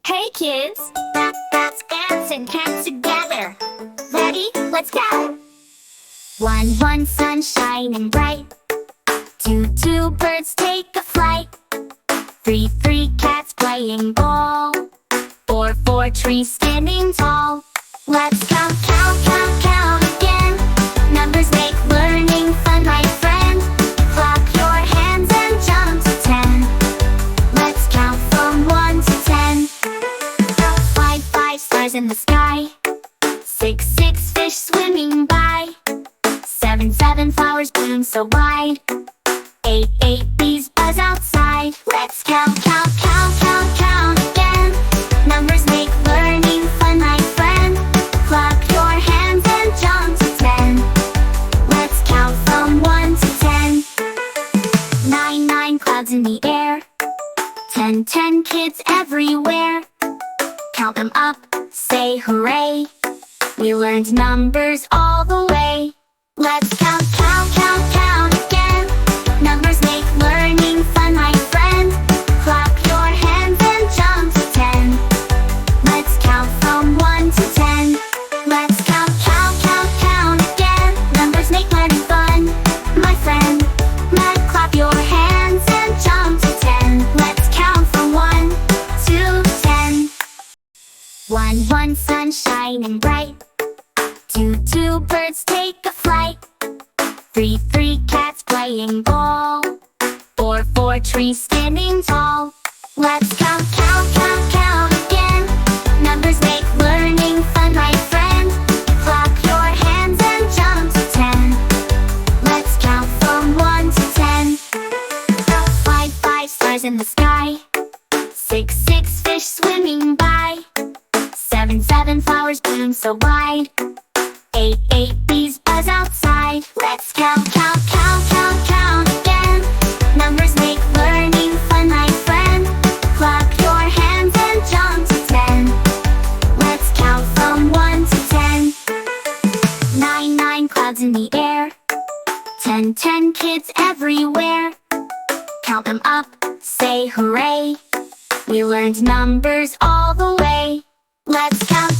Hey kids, let's dance and count together. Ready? Let's go! 1, sunshine and bright. 2, birds take a flight. 3, cats playing ball. 4, trees standing tall. Let's count again. Numbers make learning fun, my friend. Clap your hands and jump to 10. Let's count from 1 to 10. 5, stars in the sky. 6, fish swimming by. 7, flowers bloom so wide. 8, bees buzz outside. Let's count again. Numbers make learning fun, my friend. Clap your hands and jump to 10. Let's count from 1 to 10. 9, clouds in the air. 10, kids everywhere. Count them up, say hooray. We learned numbers all the way. Let's count again. Numbers make learning fun, my friend. Clap your hands and jump to 10. Let's count from 1 to 10. Let's count again. Numbers make learning fun, my friend. Clap your hands and jump to 10. Let's count from 1 to 10. 1, sunshine and bright. 2, birds take a flight. 3, cats playing ball. 4, trees standing tall. Let's count again. Numbers make learning fun, my friend. Clap your hands and jump to 10. Let's count from 1 to 10. 5, stars in the sky. 6, fish swimming by. 7, flowers bloom so wide. 8, bees buzz outside. Let's count again. Numbers make learning fun, my friend. Clap your hands and jump to 10. Let's count from 1 to 10. 9, clouds in the air. 10, kids everywhere. Count them up, say hooray. We learned numbers all the way. Let's count